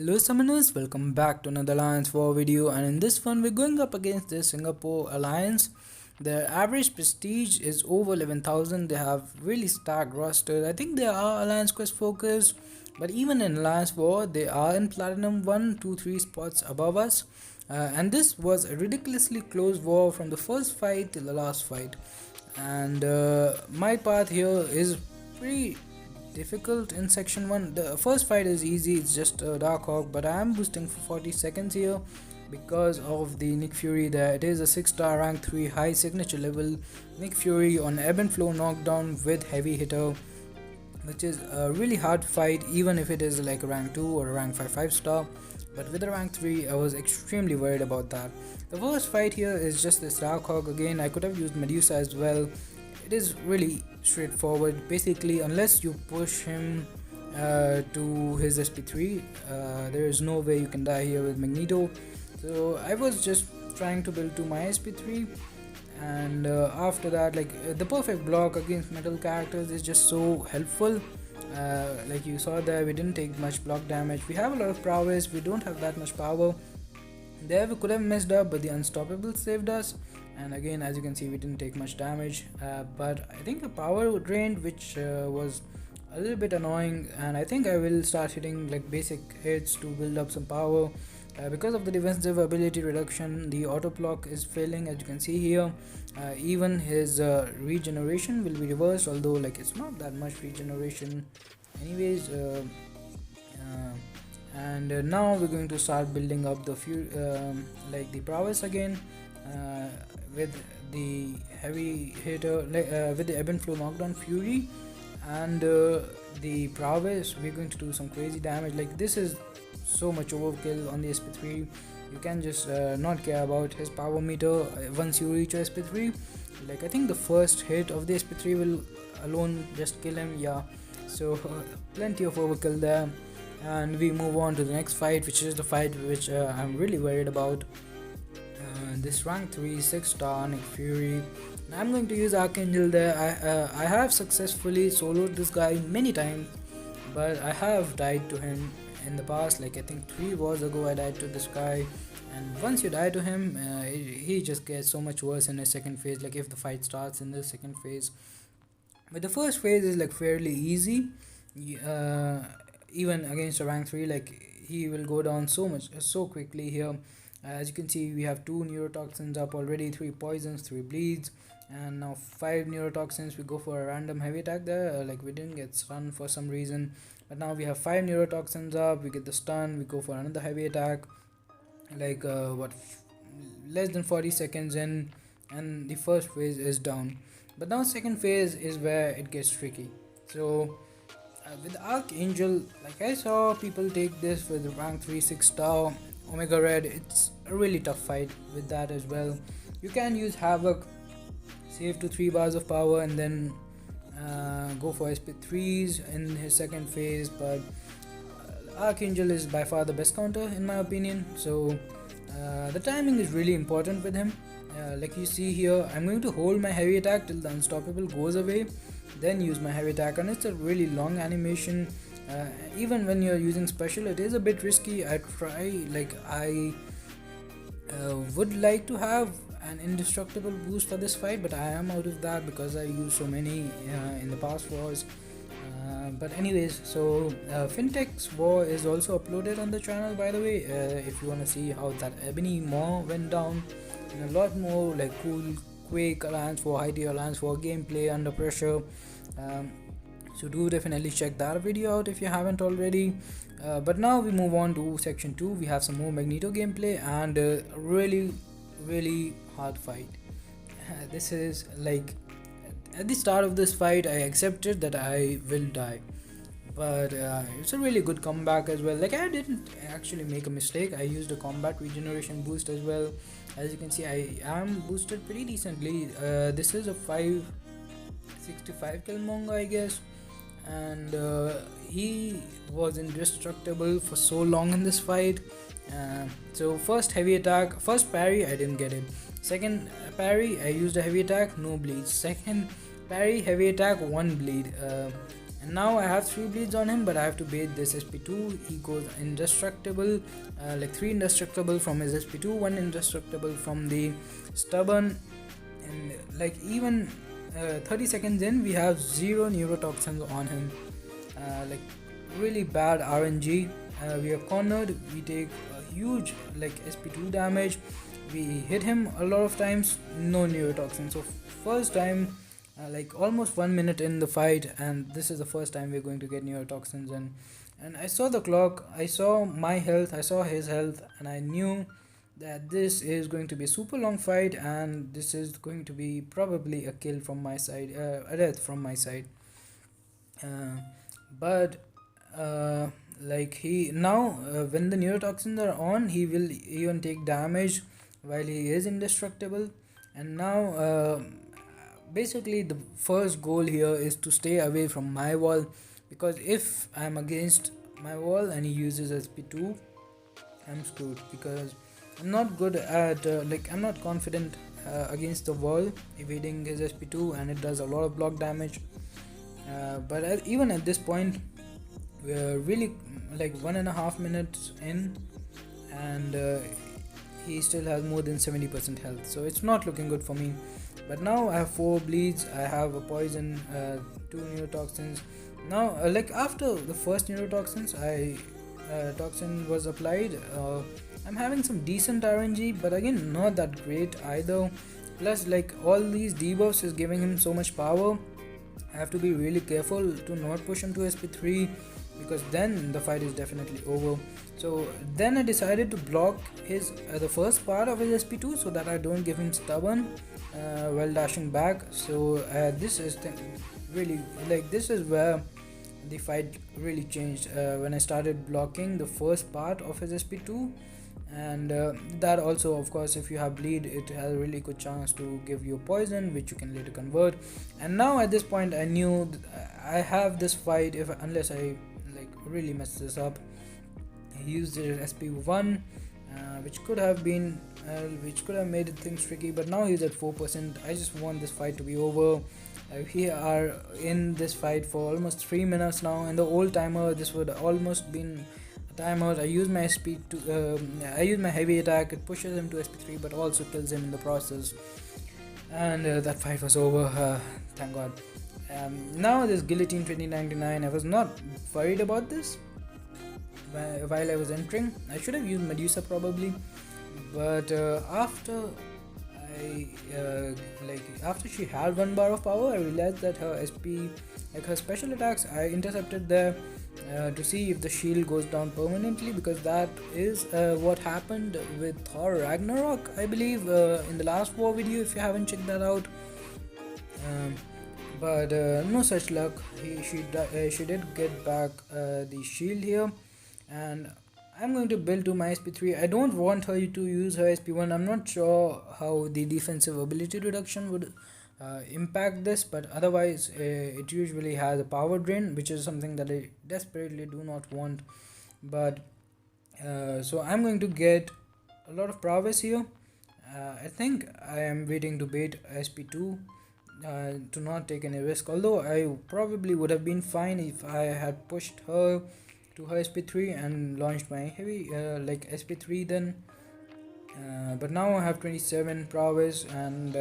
Hello summoners, welcome back to another Alliance War video, and in this one we're going up against the Singapore Alliance. Their average prestige is over 11,000. They have really stacked rosters. I think they are Alliance Quest focused, but even in Alliance War they are in Platinum 1, 2, 3 spots above us. And this was a ridiculously close war from the first fight till the last fight. And my path here is pretty difficult in section 1. The first fight is easy, it's just a Dark Hawk, but I am boosting for 40 seconds here because of the Nick Fury there. It is a 6-star rank 3 high signature level Nick Fury on ebb and flow knockdown with heavy hitter, which is a really hard fight even if it is like a rank 2 or a rank 5 star. But with a rank 3 I was extremely worried about that. The first fight here is just this Dark Hawk again. I could have used Medusa as well. It is really straightforward. Basically, unless you push him to his SP3, there is no way you can die here with Magneto. So I was just trying to build to my SP3, and after that, the perfect block against metal characters is just so helpful. Like you saw there, we didn't take much block damage. We have a lot of prowess, we don't have that much power. There we could have messed up, but the unstoppable saved us, and again as you can see we didn't take much damage, but I think the power drained, which was a little bit annoying, and I think I will start hitting like basic hits to build up some power. Because of the defensive ability reduction, the auto block is failing, as you can see here. Even his regeneration will be reversed, although like it's not that much regeneration anyways. And now we're going to start building up the the prowess again, with the heavy hitter, with the ebb and flow knockdown Fury, and the prowess we're going to do some crazy damage. Like this is so much overkill on the SP3. You can just not care about his power meter once you reach your SP3. Like I think the first hit of the SP3 will alone just kill him. Yeah, so plenty of overkill there. And we move on to the next fight, which is the fight which I'm really worried about. This rank 3 6-star Nick Fury. I'm going to use Archangel there. I have successfully soloed this guy many times, but I have died to him in the past. Like I think 3 wars ago I died to this guy, and once you die to him, he just gets so much worse in his second phase, like if the fight starts in the second phase. But the first phase is like fairly easy. Even against a rank 3, like he will go down so quickly here. As you can see, we have 2 neurotoxins up already, 3 poisons, 3 bleeds, and now 5 neurotoxins. We go for a random heavy attack there, like we didn't get stun for some reason, but now we have 5 neurotoxins up. We get the stun, we go for another heavy attack, like less than 40 seconds in, and the first phase is down. But now second phase is where it gets tricky. So with Archangel, like I saw people take this with rank 3 6-star Omega Red. It's a really tough fight with that as well. You can use Havoc, save to 3 bars of power, and then go for SP3s in his second phase, but Archangel is by far the best counter in my opinion. So the timing is really important with him. Like you see here, I'm going to hold my heavy attack till the unstoppable goes away, then use my heavy attack, and it's a really long animation. Even when you're using special, it is a bit risky. I would like to have an indestructible boost for this fight, but I am out of that because I used so many in the past wars. But anyways, so Fintech's war is also uploaded on the channel, by the way. If you want to see how that Ebony Maw went down, and a lot more like cool Quake Alliance War, high tier Alliance War gameplay under pressure, so do definitely check that video out if you haven't already. But now we move on to section 2. We have some more Magneto gameplay and a really hard fight. This is like, at the start of this fight I accepted that I will die, but it's a really good comeback as well. Like I didn't actually make a mistake. I used a combat regeneration boost as well. As you can see, I am boosted pretty decently. This is a 565 Killmonger, I guess, and he was indestructible for so long in this fight. So first heavy attack, first parry, I didn't get it. Second parry, I used a heavy attack, no bleeds. Second parry, heavy attack, 1 bleed. And now I have 3 bleeds on him, but I have to bait this SP2. He goes indestructible, like 3 indestructible from his SP2, 1 indestructible from the stubborn, and like even 30 seconds in we have 0 neurotoxins on him. Like really bad RNG. We are cornered, we take a huge like SP2 damage, we hit him a lot of times, no neurotoxin. So first time, like almost 1 minute in the fight, and this is the first time we're going to get neurotoxins in. And I saw the clock, I saw my health, I saw his health, and I knew that this is going to be a super long fight, and this is going to be probably a kill from my side, a death from my side. But like he now, when the neurotoxins are on, he will even take damage while he is indestructible. And now basically the first goal here is to stay away from my wall, because if I'm against my wall and he uses SP2, I'm screwed, because I'm not good at I'm not confident against the wall evading his SP2, and it does a lot of block damage. But even at this point, we're really like 1.5 minutes in, and he still has more than 70% health, so it's not looking good for me. But now I have 4 bleeds, I have a poison, 2 neurotoxins. Now like after the first neurotoxins toxin was applied, I'm having some decent RNG, but again not that great either. Plus like all these debuffs is giving him so much power, I have to be really careful to not push him to SP3, because then the fight is definitely over. So then I decided to block his the first part of his SP2 so that I don't give him stubborn while dashing back. So this is really like this is where the fight really changed, when I started blocking the first part of his SP2. And that also, of course, if you have bleed, it has a really good chance to give you poison, which you can later convert. And now at this point I knew I have this fight unless I like really mess this up. He used his SP1, which could have been which could have made things tricky, but now he's at 4%. I just want this fight to be over. We are in this fight for almost 3 minutes now. In the old timer, this would almost been a timeout. I use my I use my heavy attack. It pushes him to SP3, but also kills him in the process. And that fight was over. Thank God. Now this guillotine 2099. I was not worried about this while I was entering. I should have used Medusa probably, but after after she had 1 bar of power, I realized that her SP, like her special attacks, I intercepted there to see if the shield goes down permanently, because that is what happened with Thor Ragnarok, I believe, in the last war video, if you haven't checked that out. But no such luck. She did get back the shield here, and I'm going to build to my SP3. I don't want her to use her SP1. I'm not sure how the defensive ability reduction would impact this, but otherwise it usually has a power drain, which is something that I desperately do not want. But so I'm going to get a lot of prowess here. I think I am waiting to bait SP2 to not take any risk, although I probably would have been fine if I had pushed her to her SP3 and launched my heavy SP3 then. But now I have 27 prowess, and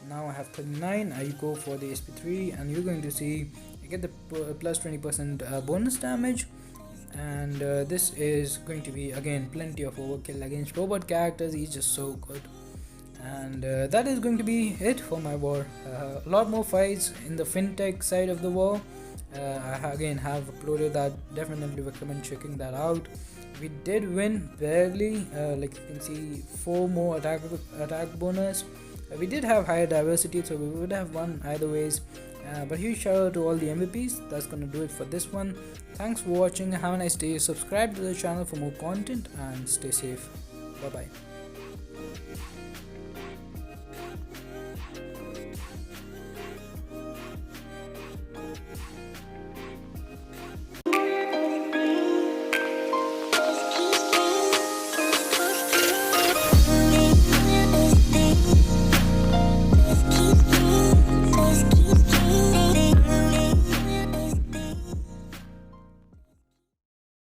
now I have 39. I go for the SP3, and you're going to see I get the plus 20% bonus damage, and this is going to be again plenty of overkill against robot characters. He's just so good. And that is going to be it for my war. A lot more fights in the fintech side of the war. I again have uploaded that. Definitely recommend checking that out. We did win barely, like you can see 4 more attack bonus. We did have higher diversity, so we would have won either ways. But huge shout out to all the MVPs. That's gonna do it for this one. Thanks for watching. Have a nice day. Subscribe to the channel for more content, and stay safe. Bye bye.